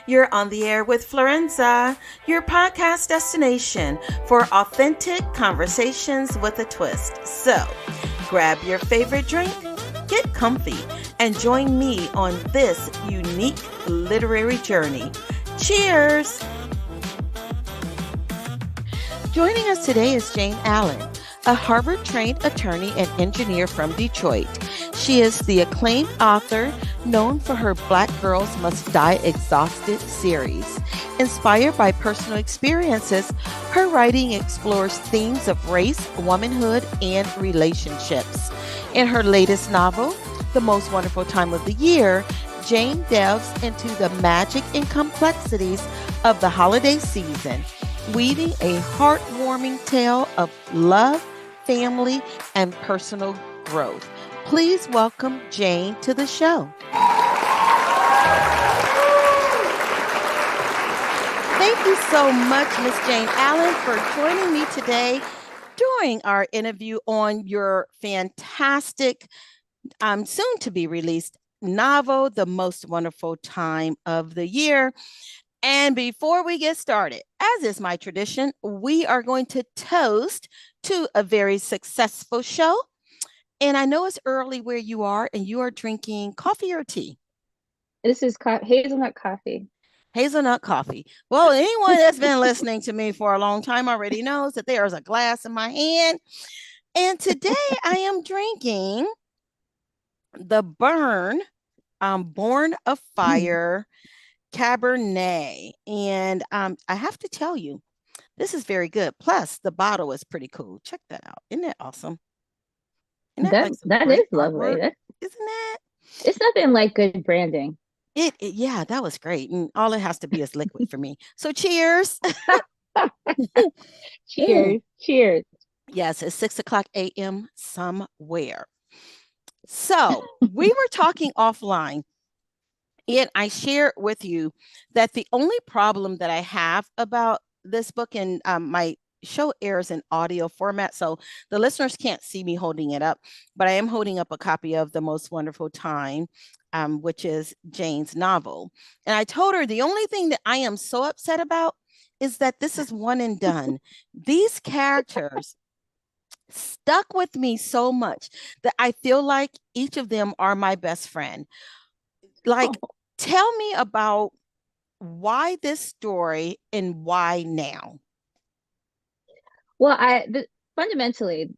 You're on the air with Florenza, your podcast destination for authentic conversations with a twist. So, grab your favorite drink, get comfy, and join me on this unique literary journey. Cheers! Joining us today is Jayne Allen, a Harvard-trained attorney and engineer from Detroit. She is the acclaimed author known for her Black Girls Must Die Exhausted series. Inspired by personal experiences, her writing explores themes of race, womanhood, and relationships. In her latest novel, The Most Wonderful Time of the Year, Jayne delves into the magic and complexities of the holiday season, weaving a heartwarming tale of love, family, and personal growth. Please welcome Jayne to the show. Thank you so much, Miss Jayne Allen, for joining me today during our interview on your fantastic, soon to be released novel, The Most Wonderful Time of the Year. And before we get started, as is my tradition, we are going to toast to a very successful show. And I know it's early where you are, and you are drinking coffee or tea? This is hazelnut coffee. Hazelnut coffee. Well, anyone that's been listening to me for a long time already knows that there's a glass in my hand. And today I am drinking the Born of Fire Cabernet. And I have to tell you, this is very good. Plus, the bottle is pretty cool. Check that out. Isn't that awesome? Isn't that That like some that is great lovely. artwork? Isn't that? It's nothing like good branding. Yeah, that was great. And all it has to be is liquid for me. So cheers. Mm. Cheers. Cheers. Yes, it's 6 o'clock a.m. somewhere. So we were talking offline, and I shared with you that the only problem that I have about this book, and my show airs in audio format, so the listeners can't see me holding it up, but I am holding up a copy of The Most Wonderful Time, which is Jayne's novel. And I told her the only thing that I am so upset about is that this is one and done. These characters stuck with me so much that I feel like each of them are my best friend. Like, tell me about why this story and why now? Well, fundamentally,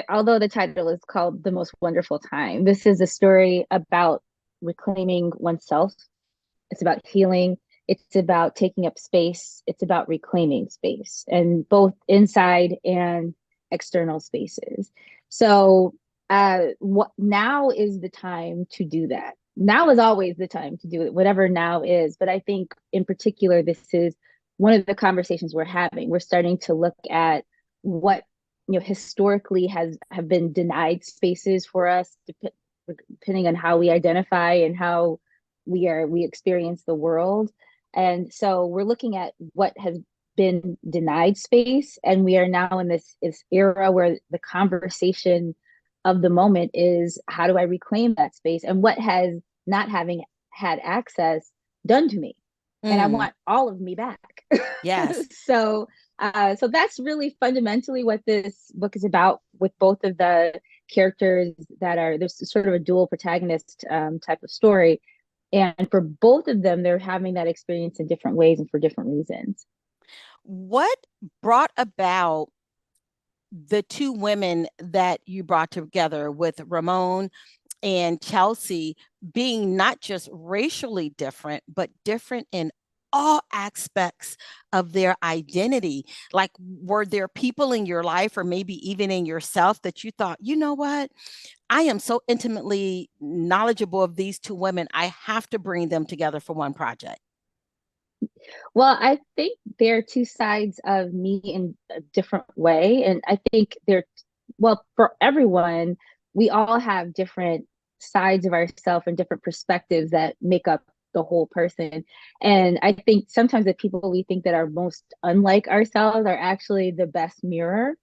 although the title is called The Most Wonderful Time, this is a story about reclaiming oneself. It's about healing. It's about taking up space. It's about reclaiming space, and both inside and external spaces. So, what now is the time to do that. Now is always the time to do it, whatever now is. But I think in particular, this is one of the conversations we're having. We're starting to look at what historically have been denied spaces for us, depending on how we identify and how we experience the world. And so we're looking at what has been denied space, and we are now in this era where the conversation of the moment is, how do I reclaim that space, and what has not having had access done to me? And I want all of me back. Yes. So that's really fundamentally what this book is about, with both of the characters that are, there's sort of a dual protagonist type of story. And for both of them, they're having that experience in different ways and for different reasons. What brought about the two women that you brought together with Ramon and Chelsea being not just racially different, but different in all aspects of their identity? Like, were there people in your life, or maybe even in yourself, that you thought, you know what? I am so intimately knowledgeable of these two women. I have to bring them together for one project. Well, I think they're two sides of me in a different way. And I think well, for everyone, we all have different sides of ourselves and different perspectives that make up the whole person. And I think sometimes the people we think that are most unlike ourselves are actually the best mirror.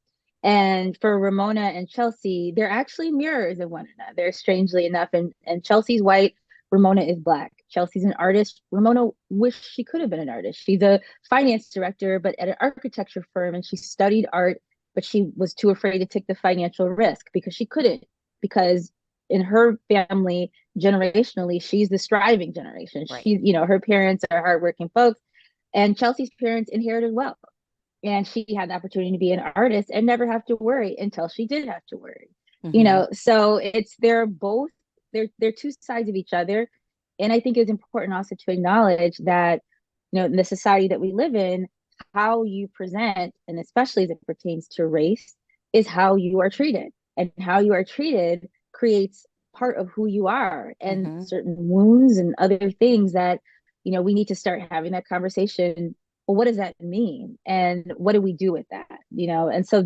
And for Ramona and Chelsea, they're actually mirrors of one another, strangely enough. And Chelsea's white, Ramona is Black. Chelsea's an artist. Ramona wished she could have been an artist. She's a finance director, but at an architecture firm, and she studied art, but she was too afraid to take the financial risk because she couldn't, because in her family, generationally, she's the striving generation. Right. She's, her parents are hardworking folks, and Chelsea's parents inherited wealth. And she had the opportunity to be an artist and never have to worry until she did have to worry. Mm-hmm. So they're both, they're two sides of each other. And I think it's important also to acknowledge that, in the society that we live in, how you present, and especially as it pertains to race, is how you are treated. And how you are treated creates part of who you are, and Mm-hmm. certain wounds and other things that, we need to start having that conversation. Well, what does that mean? And what do we do with that? And so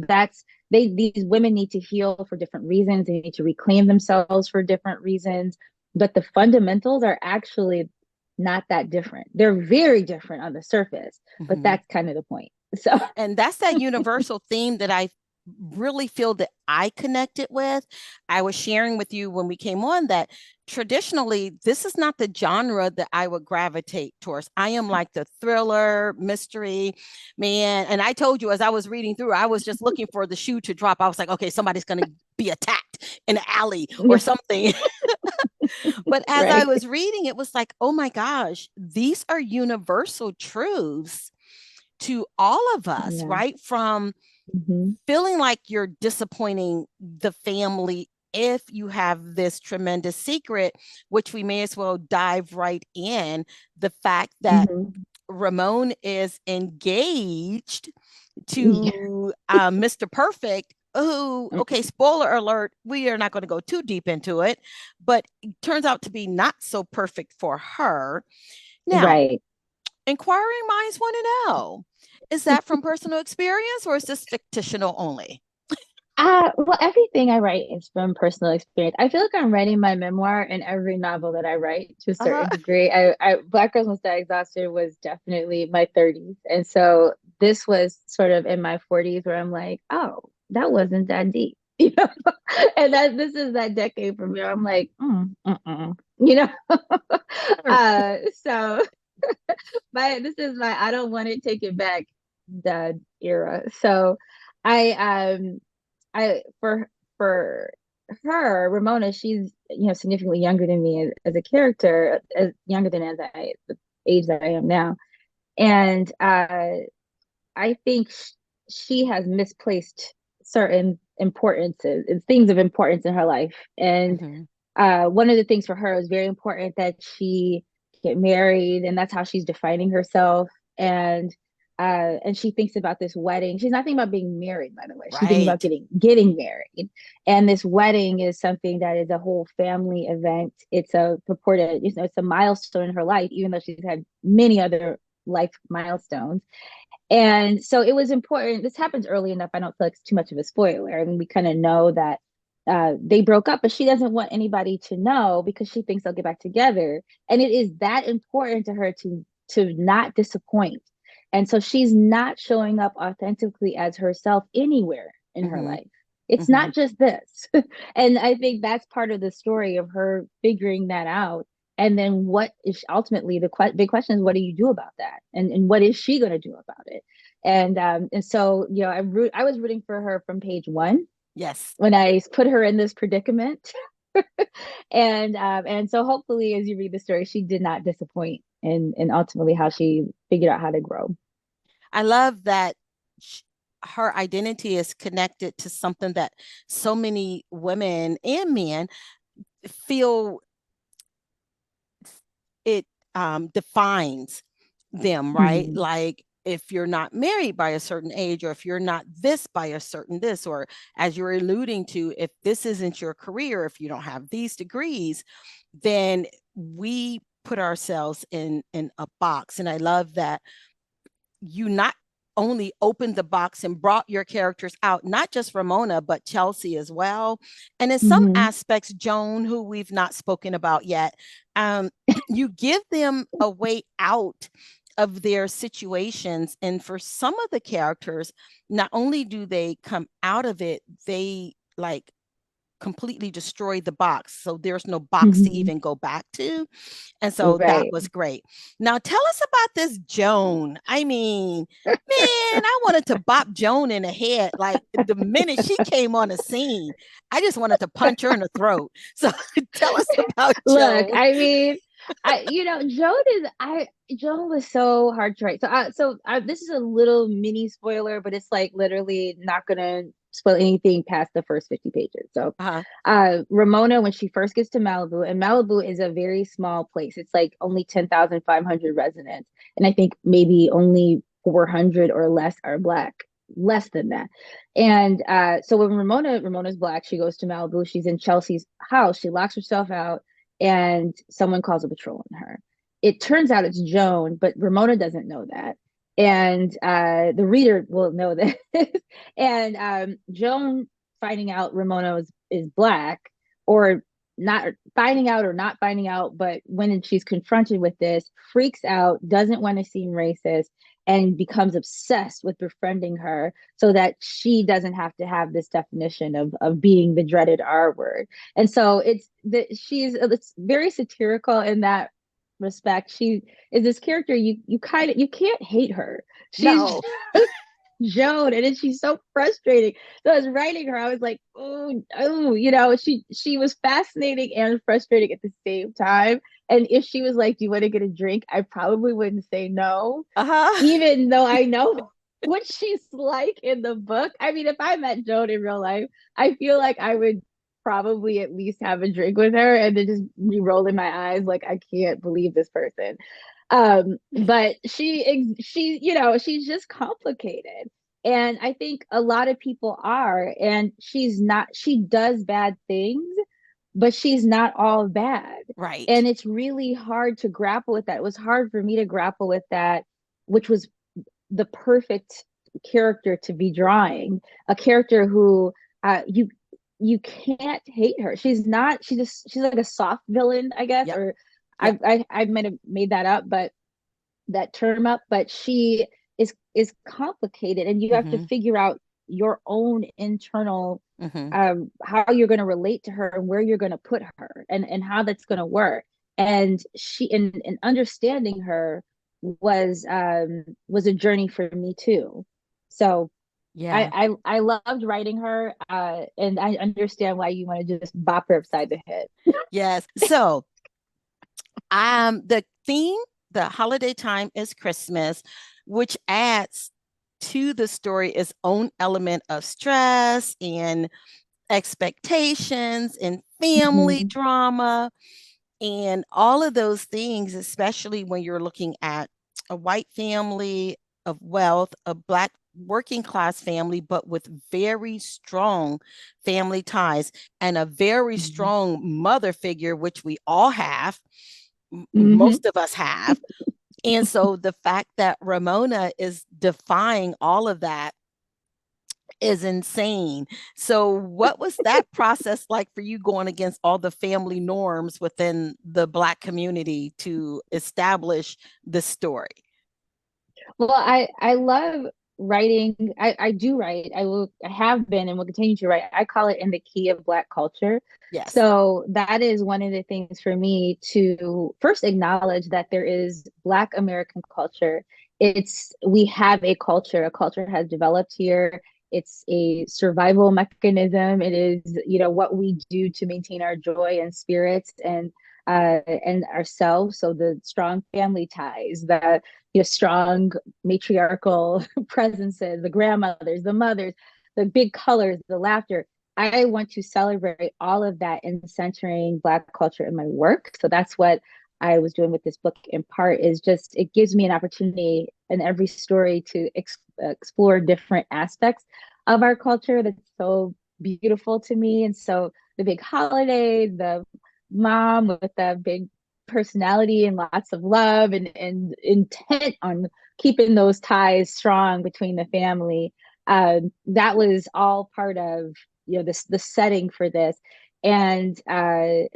these women need to heal for different reasons. They need to reclaim themselves for different reasons. But the fundamentals are actually not that different. They're very different on the surface, but Mm-hmm. that's kind of the point. So, And that's that universal theme that I really feel that I connected with. I was sharing with you when we came on that traditionally, this is not the genre that I would gravitate towards. I am like the thriller, mystery, man. And I told you as I was reading through, I was just looking for the shoe to drop. I was like, okay, somebody's going to be attacked in an alley or something. But as I right. was reading, it was like, oh my gosh, these are universal truths to all of us, Yeah. right? From Mm-hmm. feeling like you're disappointing the family if you have this tremendous secret, which we may as well dive right in. The fact that Mm-hmm. Ramon is engaged Yeah. to Mr. Perfect, who, okay, spoiler alert, we are not going to go too deep into it, but it turns out to be not so perfect for her. Now, Right. inquiring minds want to know, is that from personal experience or is this fictional only? Well, everything I write is from personal experience. I feel like I'm writing my memoir in every novel that I write to a Uh-huh. certain degree. Black Girls Must Die Exhausted was definitely my 30s. And so this was sort of in my 40s where I'm like, oh, that wasn't that deep. And this is that decade for me. I'm like, you know. So this is my I don't want to take it back the era. So I for her, Ramona, she's significantly younger than me as a character, as younger than as the age that I am now, and I think she has misplaced certain importances and things of importance in her life, and Mm-hmm. one of the things for her is very important that she get married, and that's how she's defining herself. And she thinks about this wedding. She's not thinking about being married, by the way. She's thinking about Right. getting married. And this wedding is something that is a whole family event. It's a purported, it's a milestone in her life, even though she's had many other life milestones. And so it was important. This happens early enough. I don't feel like it's too much of a spoiler. I mean, we kind of know that they broke up, but she doesn't want anybody to know because she thinks they'll get back together. And it is that important to her to not disappoint. And so she's not showing up authentically as herself anywhere in her Mm-hmm. life. It's Mm-hmm. not just this. And I think that's part of the story of her figuring that out. And then what is ultimately big question is, what do you do about that? And what is she going to do about it? And so I was rooting for her from page one Yes. when I put her in this predicament. And so hopefully as you read the story, she did not disappoint in ultimately how she figured out how to grow. I love that her identity is connected to something that so many women and men feel it defines them, right? Mm-hmm. Like if you're not married by a certain age, or if you're not this by a certain this, or as you're alluding to, if this isn't your career, if you don't have these degrees, then we put ourselves in a box. And I love that you not only opened the box and brought your characters out, not just Ramona, but Chelsea as well. And in some Mm-hmm. aspects, Joan, who we've not spoken about yet, um, you give them a way out of their situations. And for some of the characters, not only do they come out of it, they like completely destroy the box. So there's no box to Mhm. even go back to. And so that Right. was great. Now tell us about this Joan. I mean, man, I wanted to bop Joan in the head. Like the minute she came on the scene, I just wanted to punch her in the throat. So tell us about Look, Joan. I mean, Joan was so hard to write. This is a little mini spoiler, but it's like literally not gonna spoil anything past the first 50 pages. So, Uh-huh. Ramona, when she first gets to Malibu, and Malibu is a very small place. It's like only 10,500 residents, and I think maybe only 400 or less are Black, less than that. And so when Ramona's Black, she goes to Malibu. She's in Chelsea's house. She locks herself out and someone calls a patrol on her. It turns out it's Joan, but Ramona doesn't know that. And the reader will know that. And Joan finding out Ramona is Black, or not finding out or not finding out, but when she's confronted with this, freaks out, doesn't want to seem racist, and becomes obsessed with befriending her so that she doesn't have to have this definition of being the dreaded R word. And so it's very satirical in that respect. She is this character you can't hate her. She's No. Joan, and then she's so frustrating. So I was writing her, I was like, oh, she was fascinating and frustrating at the same time. And if she was like, "Do you want to get a drink?" I probably wouldn't say no, Uh-huh. even though I know what she's like in the book. I mean, if I met Joan in real life, I feel like I would probably at least have a drink with her and then just be rolling my eyes like, I can't believe this person. But she's just complicated. And I think a lot of people are, and she does bad things, but she's not all bad. Right. And it's really hard to grapple with that. It was hard for me to grapple with that, which was the perfect character to be drawing, a character who you can't hate her. She's like a soft villain, I guess, Yep. or Yep. I might have made that up, but that term up, but she is complicated, and you have to Mm-hmm. figure out your own internal Mm-hmm. how you're going to relate to her and where you're going to put her, and how that's going to work. And she in understanding her was a journey for me too. So Yeah. I loved writing her, and I understand why you want to just bop her upside the head. Yes. So the theme, the holiday time is Christmas, which adds to the story its own element of stress and expectations and family Mhm. drama and all of those things, especially when you're looking at a white family of wealth, a Black working class family, but with very strong family ties and a very Mhm. strong mother figure, which we all have, Mhm. most of us have. And so the fact that Ramona is defying all of that is insane. So, what was that process like for you going against all the family norms within the Black community to establish the story? Well, I love writing. I do write. I have been and will continue to write. I call it in the key of Black culture. Yes. So that is one of the things for me to first acknowledge that there is Black American culture. We have a culture. A culture has developed here. It's a survival mechanism. It is, what we do to maintain our joy and spirits and ourselves. So the strong family ties, the strong matriarchal presences, the grandmothers, the mothers, the big colors, the laughter. I want to celebrate all of that in centering Black culture in my work. So that's what I was doing with this book in part, is just it gives me an opportunity in every story to explore different aspects of our culture that's so beautiful to me. And so the big holiday, the mom with the big personality and lots of love and intent on keeping those ties strong between the family. That was all part of the setting for this, and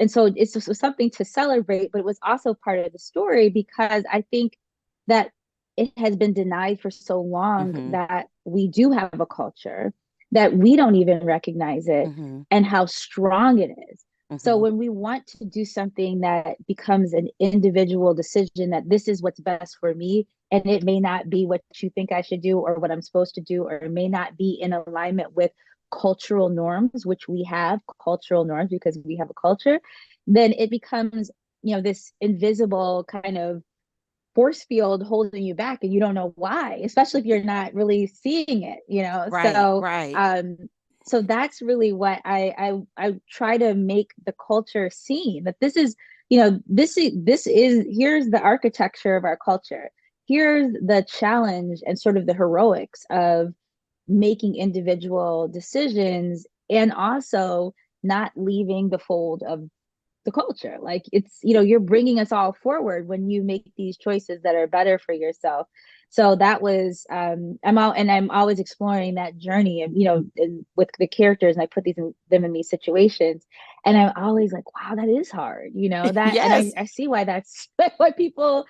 so it's just something to celebrate, but it was also part of the story because I think that it has been denied for so long Mm-hmm. that we do have a culture. that we don't even recognize it Mm-hmm. and how strong it is. So Mm-hmm. when we want to do something that becomes an individual decision that this is what's best for me, and it may not be what you think I should do or what I'm supposed to do, or it may not be in alignment with cultural norms, which we have cultural norms because we have a culture, then it becomes, this invisible kind of force field holding you back and you don't know why, especially if you're not really seeing it, Right, right. so that's really what I try to make the culture seen, that this is, this is here's the architecture of our culture, here's the challenge and sort of the heroics of making individual decisions, and also not leaving the fold of the culture. Like, it's, you're bringing us all forward when you make these choices that are better for yourself. So that was, I'm always exploring that journey, and with the characters, and I put them in these situations, and I'm always like, wow, that is hard, that, and I, Yes. I see why that's why people,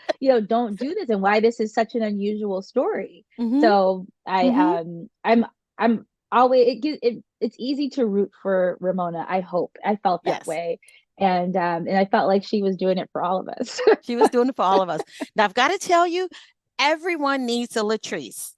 don't do this, and why this is such an unusual story. Mm-hmm. So Mm-hmm. I'm always, it's easy to root for Ramona. I hope I felt that Yes. way, and I felt like she was doing it for all of us. She was doing it for all of us. Now, I've got to tell you, everyone needs a Latrice.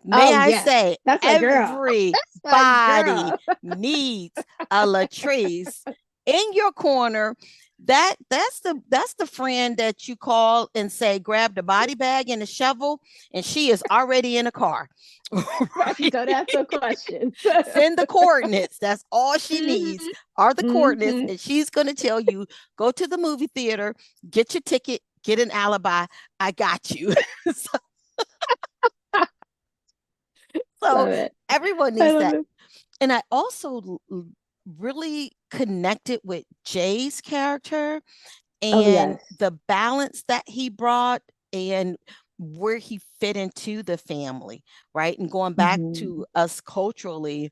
May Oh I yes, say, that's my girl. That's my everybody girl. needs a Latrice in your corner. That's the friend that you call and say, grab the body bag and the shovel, and she is already in a car. Right. Don't ask no questions. Send the coordinates. That's all she needs Hmm. are the coordinates, Hmm. and she's going to tell you, go to the movie theater, get your ticket, get an alibi. I got you. so, so Love it. everyone I needs love that. it. And I also really connected with Jay's character Oh and yes. the balance that he brought and where he fit into the family, right? And going back Hmm. to us culturally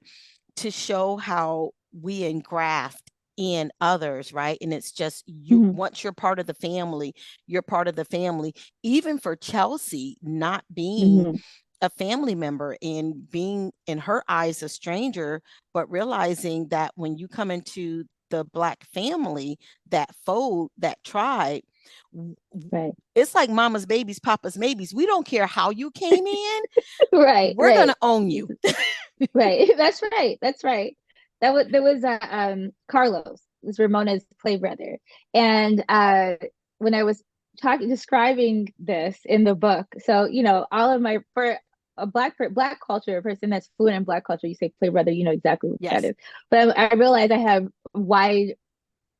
to show how we engraft in others, right? And it's just you, Hmm. once you're part of the family, you're part of the family. Even for Chelsea not being Hmm. a family member and being in her eyes a stranger, but realizing that when you come into the Black family, that fold, that tribe, Right. it's like mama's babies, papa's maybes. We don't care how you came in, Right. we're going Right. to own you. Right. That's right. That's right. There was Carlos, was Ramona's play brother. And when I was talking describing this in the book, so all of my for a black culture, a person that's fluent in black culture, you say play brother, you know exactly what that Yes. is. But I realize I have wide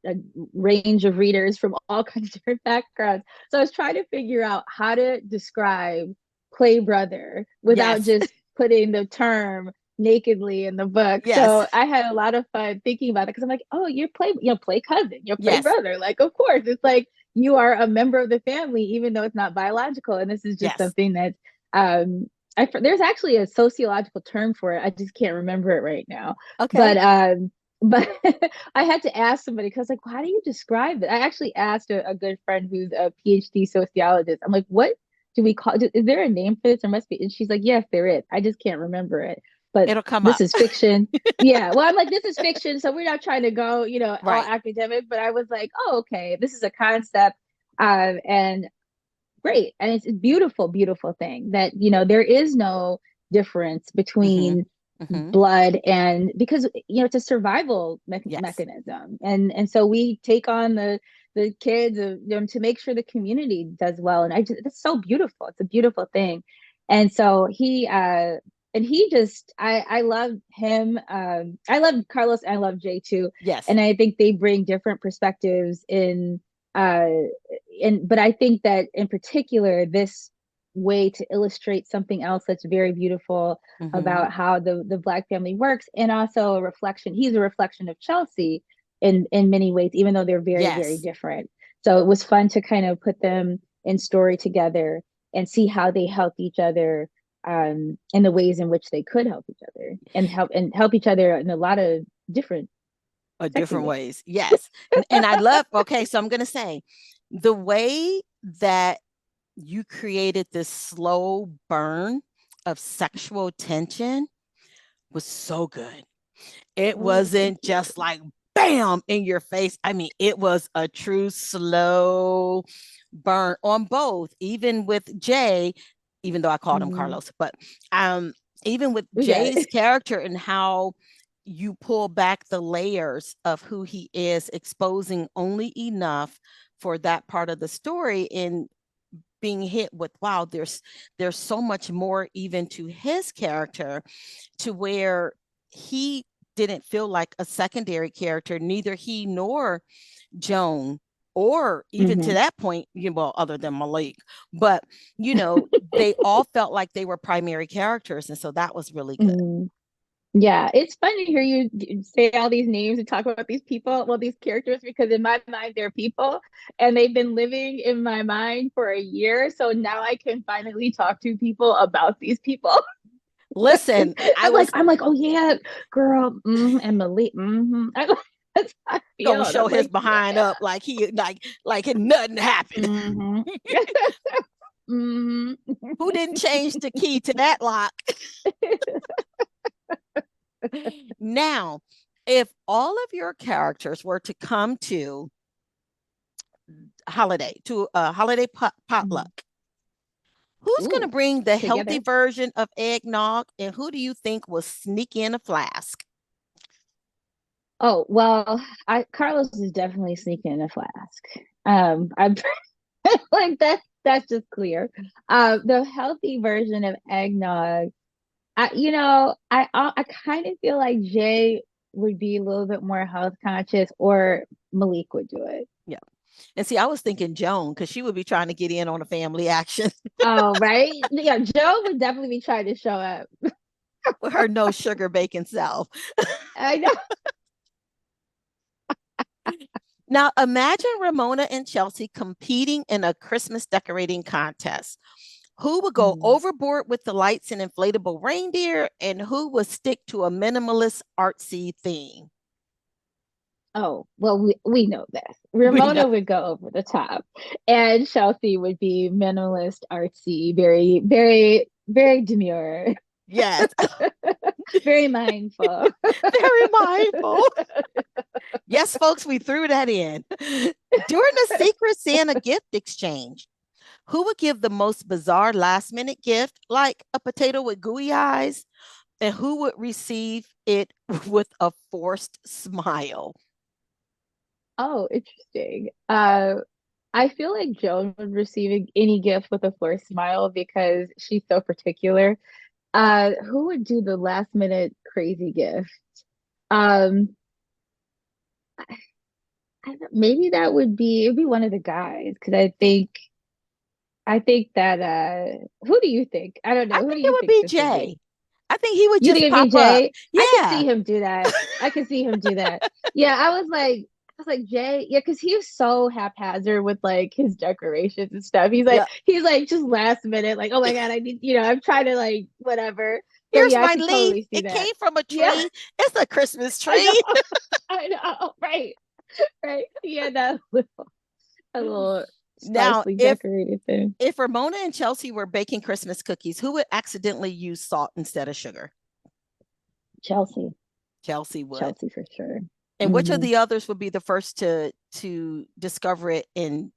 a range of readers from all kinds of different backgrounds. So I was trying to figure out how to describe play brother without Yes. just putting the term nakedly in the book. Yes. So I had a lot of fun thinking about it, because I'm like, oh, you're play cousin, you're play Yes. brother. Like, of course, it's like you are a member of the family, even though it's not biological. And this is just Yes. something that there's actually a sociological term for it. I just can't remember it right now. Okay. But I had to ask somebody, because like, how do you describe it? I actually asked a good friend who's a PhD sociologist. I'm like, what do we call? Is there a name for this? There must be. And she's like, yes, there is. I just can't remember it. But It'll come this up. is fiction. Yeah. Well, I'm like, this is fiction, so we're not trying to go, all Right. academic. But I was like, oh, okay, this is a concept, and great, and it's a beautiful, beautiful thing that there is no difference Mm-hmm. between Mm-hmm. blood, and because it's a survival Yes. mechanism, and so we take on the kids, to make sure the community does well, and it's so beautiful, it's a beautiful thing. And so he just I love him. I love Carlos, and I love Jay too, Yes. and I think they bring different perspectives uh but I think that in particular, this way to illustrate something else that's very beautiful Mm-hmm. about how the Black family works, and also a reflection. He's a reflection of Chelsea in many ways, even though they're very, very Yes. different. So it was fun to kind of put them in story together and see how they help each other, in the ways in which they could help each other, and help each other in a lot of different sexy Different ways. ways. Yes. And I love, okay, so I'm going to say the way that you created this slow burn of sexual tension was so good. It Oh, thank wasn't you. just like bam in your face. I mean, it was a true slow burn on both, even with Jay, even though I called him Mhm. Carlos, but um, even with We got Jay's it. character and how you pull back the layers of who he is, exposing only enough for that part of the story and being hit with wow, there's so much more even to his character to where he didn't feel like a secondary character, neither he nor Joan, or even to Hmm. that point, well, other than Malik, but they all felt like they were primary characters. And so that was really good. Hmm. Yeah, it's fun to hear you say all these names and talk about these people, well, these characters, because in my mind, they're people and they've been living in my mind for a year. So now I can finally talk to people about these people. Listen, I was I'm like, oh yeah, girl, and Malik, that's how I feel. gonna And show I'm his like, behind yeah. up like nothing happened. Hmm. Hmm. Who didn't change the key to that lock? Now, if all of your characters were to come to a holiday potluck, who's going to Ooh, bring the healthy together. version of eggnog, and who do you think will sneak in a flask? Oh, well, I Carlos is definitely sneaking in a flask. I'm like that's just clear. The healthy version of eggnog. I kind of feel like Jay would be a little bit more health conscious, or Malik would do it. Yeah. And see, I was thinking Joan because she would be trying to get in on a family action Oh, right. Yeah, Joe would definitely be trying to show up. with her no sugar bacon self. I know. Now, imagine Ramona and Chelsea competing in a Christmas decorating contest. Who would go Mm. overboard with the lights and inflatable reindeer, and who would stick to a minimalist artsy theme? Oh, well, we know this. We know. Ramona would go over the top, and Chelsea would be minimalist, artsy, very, very, very demure, Yes, very mindful. very mindful. Yes, folks, we threw that in. During the Secret Santa gift exchange, who would give the most bizarre last minute gift, like a potato with gooey eyes, and who would receive it with a forced smile? Oh, interesting. I feel like Joan would receive any gift with a forced smile because she's so particular. Who would do the last minute crazy gift? Um, Maybe that would be it'd be one of the guys because I think that who do you think? I don't I know. Who do think it you would think be this would be? Jay. I think he would You just think it'd be pop up. Jay? I could Yeah. see him do that. I could see him do that. Yeah, I was like Jay, yeah, because he was so haphazard with like his decorations and stuff. Yeah. He's like just last minute, like, oh my God, I need, I'm trying to like whatever. So Here's yeah, I my could leaf. totally see It that. came from a Yeah, tree. It's a Christmas I know, tree. I know, right, right. Yeah, that little a little Now, sparsely if decorated thing. if Ramona and Chelsea were baking Christmas cookies, who would accidentally use salt instead of sugar? Chelsea, Chelsea would. Chelsea for sure. And which of Hmm. the others would be the first to discover it and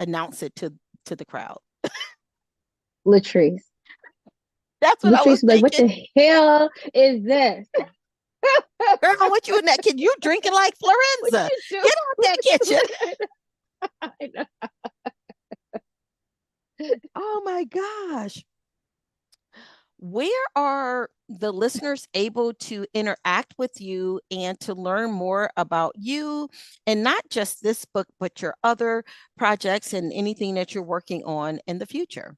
announce it to the crowd? Latrice. That's what I was Latrice was like, what thinking. the hell is this? Girl, what you in that kitchen? You drinking like What Florenza. you do? Get out that kitchen. I know. Oh my gosh. Where are the listeners able to interact with you and to learn more about you and not just this book, but your other projects and anything that you're working on in the future?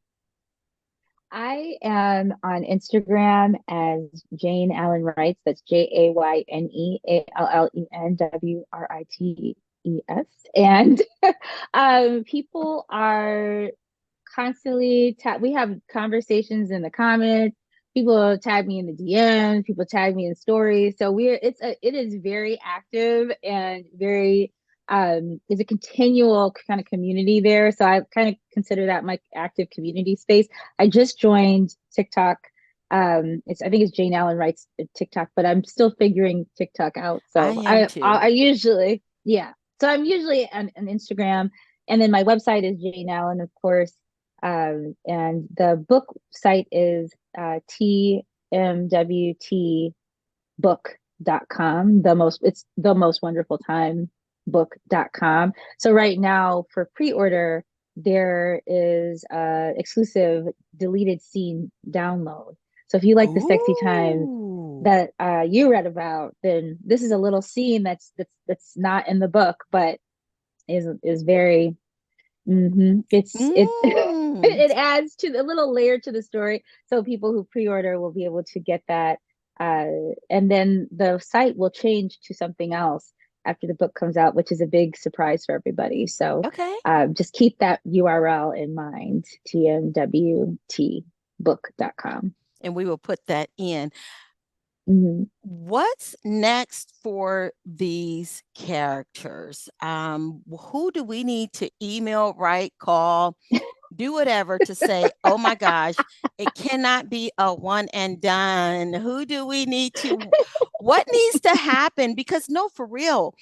I am on Instagram as Jayne Allen Writes. That's JayneAllenWrites. And people are constantly we have conversations in the comments. People tag me in the DMs, people tag me in stories. So it is very active and very there's a continual kind of community there. So I kind of consider that my active community space. I just joined TikTok I think it's Jayne Allen writes TikTok, but I'm still figuring TikTok out. I So am I too. usually, yeah. So I'm usually on Instagram, and then my website is Jayne Allen, of course. And the book site is tmwtbook.com. It's the most wonderful time book.com. So right now for pre-order, there is exclusive deleted scene download. So if you like the sexy times Ooh. that you read about, then this is a little scene that's not in the book, but is very it's Mm. it adds to the little layer to the story. So people who pre-order will be able to get that. And then the site will change to something else after the book comes out, which is a big surprise for everybody. So Okay. just keep that URL in mind, tmwtbook.com. And we will put that in. Mm-hmm. What's next for these characters? Who do we need to email, write, call, do whatever to say, oh my gosh, it cannot be a one and done? Who do we need to, what needs to happen? Because no, for real,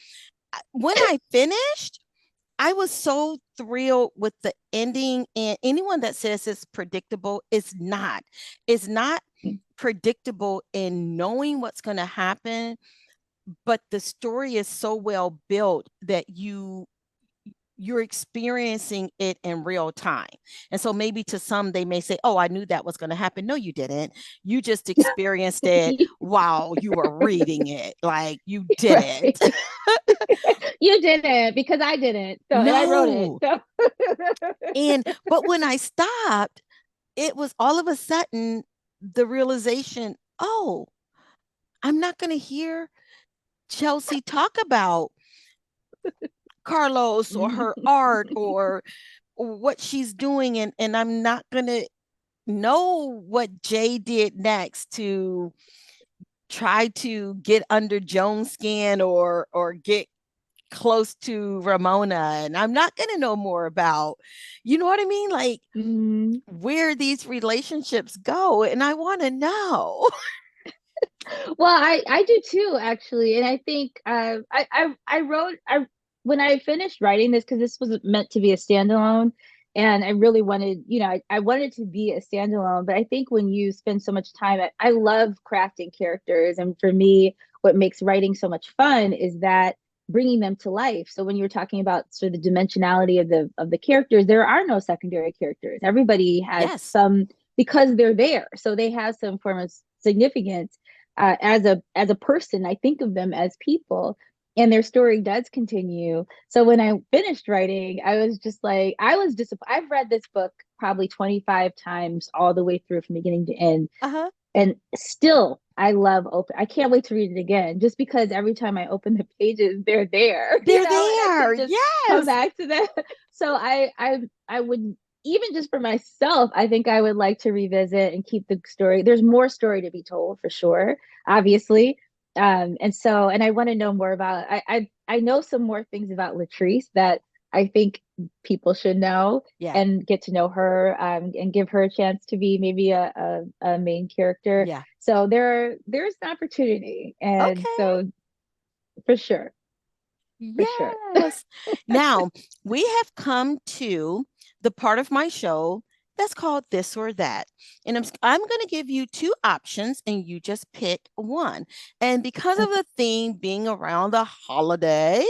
when I finished, I was so thrilled with the ending. And anyone that says it's predictable is not. It's not predictable in knowing what's going to happen, but the story is so well built that you're experiencing it in real time. And so maybe to some they may say, "Oh, I knew that was going to happen." No, you didn't. You just experienced it while you were reading it. Like you didn't. Right. You didn't because I didn't. So and I wrote it. No. So And but when I stopped, it was all of a sudden the realization, "Oh, I'm not going to hear Chelsea talk about Carlos or her art or what she's doing, and I'm not going to know what Jay did next to try to get under Joan's skin or get close to Ramona, and I'm not going to know more about, you know what I mean, like mm, where these relationships go, and I want to know. well, I do too, actually, and I think I wrote I when I finished writing this because this was meant to be a standalone, and I really wanted, I wanted to be a standalone, but I think when you spend so much time, I love crafting characters, and for me, what makes writing so much fun is that bringing them to life. So when you were talking about sort of the dimensionality of the characters, there are no secondary characters. Everybody has Yes. some because they're there, so they have some form of significance as a person. I think of them as people, and their story does continue. So when I finished writing, I was just like, I was disappointed. I've read this book probably 25 times all the way through from beginning to end, Uh-huh. and still I love open. I can't wait to read it again, just because every time I open the pages, they're there, They're and I there. can just come Yes. back to that. So I would, even just for myself, I think I would like to revisit and keep the story. There's more story to be told for sure, obviously. And I want to know more about. I know some more things about Latrice that I think people should know Yeah. and get to know her, and give her a chance to be maybe a main character. Yeah. So there's an opportunity, and Okay. so for sure, for sure. Yes. Now, we have come to the part of my show that's called This or That. And I'm going to give you two options and you just pick one. And because of Okay. the theme being around the holiday,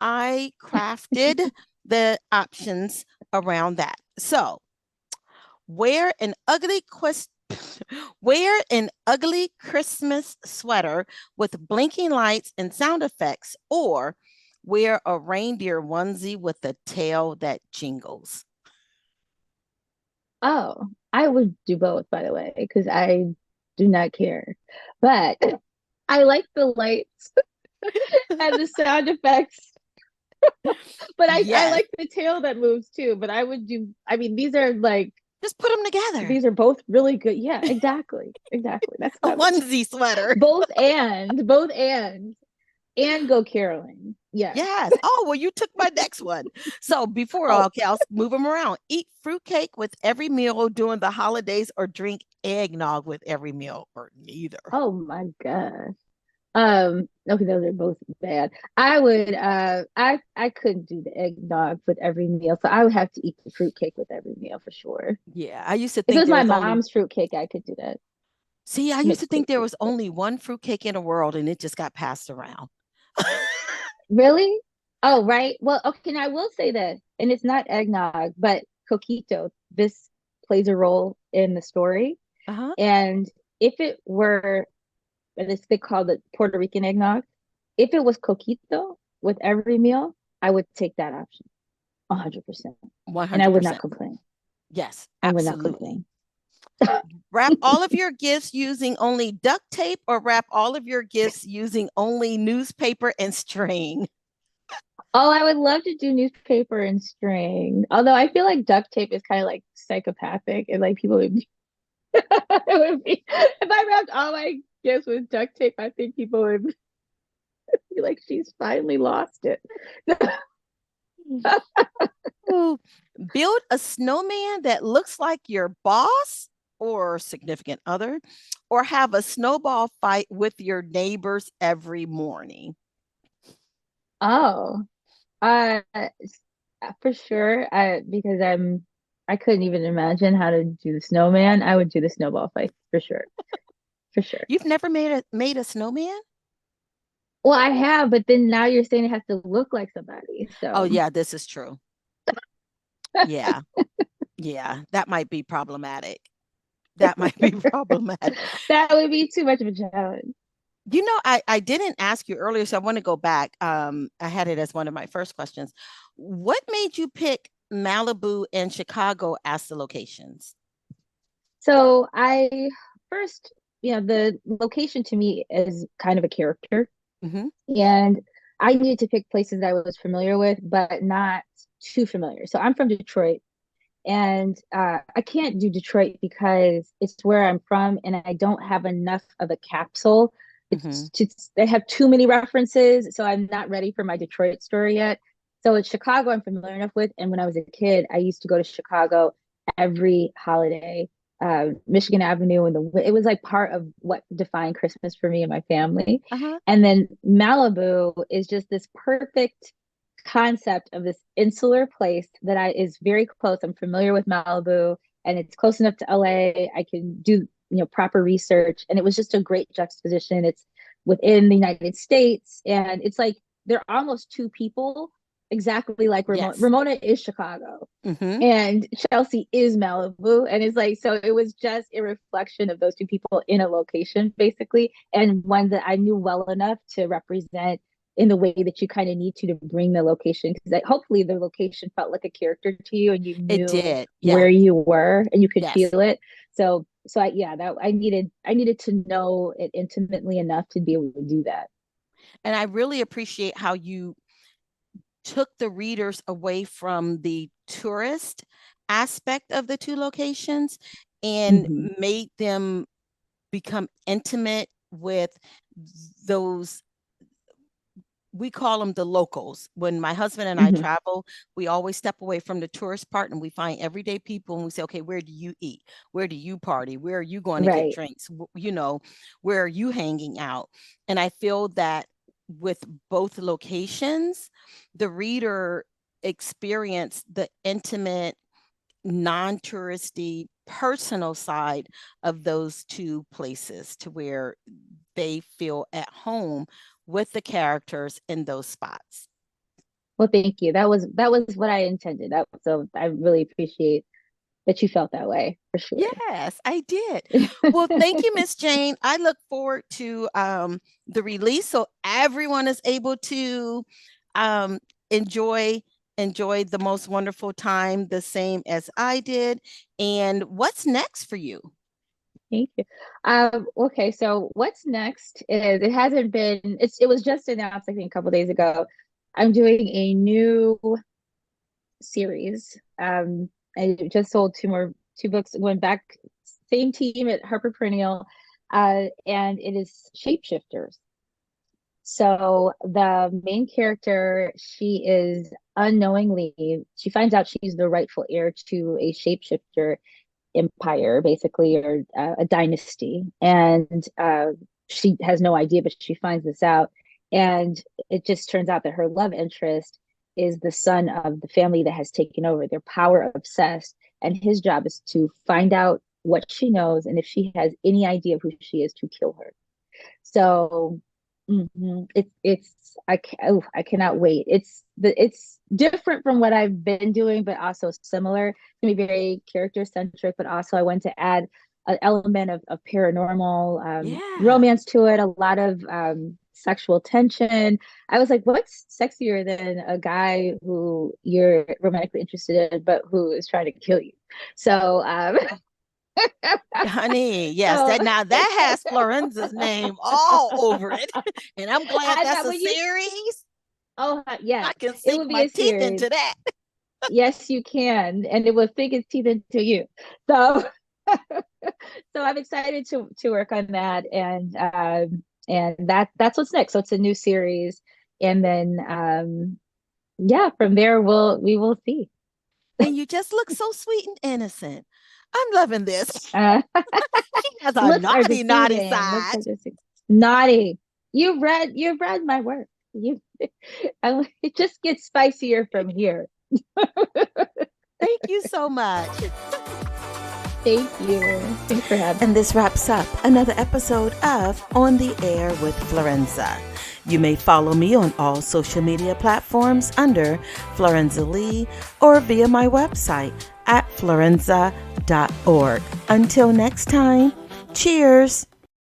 I crafted the options around that. So, wear an ugly quest wear an ugly Christmas sweater with blinking lights and sound effects, or wear a reindeer onesie with a tail that jingles. Oh, I would do both, by the way, because I do not care. But I like the lights and the sound effects. But I Yes, like the tail that moves too. But I would do, I mean, just put them together. these are both really good. Yeah, exactly. Exactly. That's A what I would do. onesie sweater. Both and go caroling. Yes. Yes. Oh, well, you took my next one. So before, Oh, okay, I'll move them around. Eat fruitcake with every meal during the holidays or drink eggnog with every meal or neither. oh my gosh. Okay, those are both bad. I would I couldn't do the eggnog with every meal, so I would have to eat the fruitcake with every meal for sure. Yeah, I used to If it think was there my was only, mom's fruitcake, I could do that. see, I used to Mixed think cake there was fruitcake. only one fruitcake in the world and it just got passed around. Really? Oh, right. Well, okay, and I will say that, and it's not eggnog, but coquito. This plays a role in the story. Uh-huh. And if it were, and it's they call it Puerto Rican eggnog, if it was coquito with every meal, I would take that option 100%. And I would not 100%. complain. Yes, I would not absolutely. complain. Wrap all of your gifts using only duct tape or wrap all of your gifts using only newspaper and string. Oh, I would love to do newspaper and string. Although I feel like duct tape is kind of like psychopathic and like people would it would be if I wrapped all my gifts with duct tape, I think people would be like, she's finally lost it. Ooh. Build a snowman that looks like your boss or significant other, or have a snowball fight with your neighbors every morning. Oh, for sure. Because I couldn't even imagine how to do the snowman. I would do the snowball fight for sure. For sure. You've never made a snowman? Well, I have, but then now you're saying it has to look like somebody. Oh So yeah, this is true. Yeah, yeah, that might be problematic. That might be problematic. that would be too much of a challenge. I didn't ask you earlier, so I want to go back. I had it as one of my first questions. What made you pick Malibu and Chicago as the locations? So I first, the location to me is kind of a character. Hmm. And I needed to pick places that I was familiar with, but not too familiar. So I'm from Detroit, and I can't do Detroit because it's where I'm from, and I don't have enough of a capsule. Hmm. They have too many references, so I'm not ready for my Detroit story yet. So it's Chicago I'm familiar enough with, and when I was a kid, I used to go to Chicago every holiday. Michigan Avenue and it was like part of what defined Christmas for me and my family. Uh-huh. And then Malibu is just this perfect concept of this insular place that I is very close. I'm familiar with Malibu and it's close enough to LA. I can do, proper research. And it was just a great juxtaposition. It's within the United States and it's like they're almost two people, exactly like Ramona. Yes. Ramona is Chicago Hmm. and Chelsea is Malibu. And it's like, so it was just a reflection of those two people in a location, basically, and one that I knew well enough to represent in the way that you kind of need to bring the location. Because hopefully the location felt like a character to you and you It knew did. Yeah. where you were and you could Yes. feel it. Yeah, that I needed to know it intimately enough to be able to do that. And I really appreciate how you took the readers away from the tourist aspect of the two locations and Mm-hmm. made them become intimate with those, we call them the locals. When my husband and I Mm-hmm. travel, we always step away from the tourist part and we find everyday people and we say, okay, where do you eat? Where do you party? Where are you going to get Right. drinks? Where are you hanging out? And I feel that with both locations, the reader experienced the intimate, non-touristy, personal side of those two places to where they feel at home with the characters in those spots. Well, thank you. That was what I intended. So I really appreciate that you felt that way for sure. Yes, I did. Well, thank you, Miss Jayne. I look forward to the release so everyone is able to um, enjoy the most wonderful time the same as I did. And what's next for you? Thank you. Okay, so what's next is it was just announced, I think, a couple days ago. I'm doing a new series. I just sold two books, went back, same team at Harper Perennial, and it is Shapeshifters. So the main character, she finds out she's the rightful heir to a shapeshifter empire, basically, or a dynasty. And she has no idea, but she finds this out. And it just turns out that her love interest is the son of the family that has taken over. They're power obsessed. And his job is to find out what she knows. And if she has any idea of who she is, to kill her. So I cannot wait. It's different from what I've been doing, but also similar. It's gonna be very character centric, but also I want to add an element of paranormal Yeah. romance to it. A lot of sexual tension. I was like, what's sexier than a guy who you're romantically interested in, but who is trying to kill you? So Honey, yes, so that has Florenza's name all over it. And I'm glad I that's thought a when you series. yes, I can it sink would be my a teeth series. into that. Yes, you can, and it will sink its teeth into you. So, so I'm excited to work on that, and that's what's next. So it's a new series, and then yeah, from there we will see. And you just look so sweet and innocent. I'm loving this. Uh, She has a looks are naughty, naughty deceiving. Looks side. are deceiving. Naughty. You've read my work. You, it just gets spicier from here. Thank you so much. Thank you. Thanks for having And me. this wraps up another episode of On the Air with Florenza. You may follow me on all social media platforms under Florenza Lee or via my website at florenza.org. Until next time, cheers.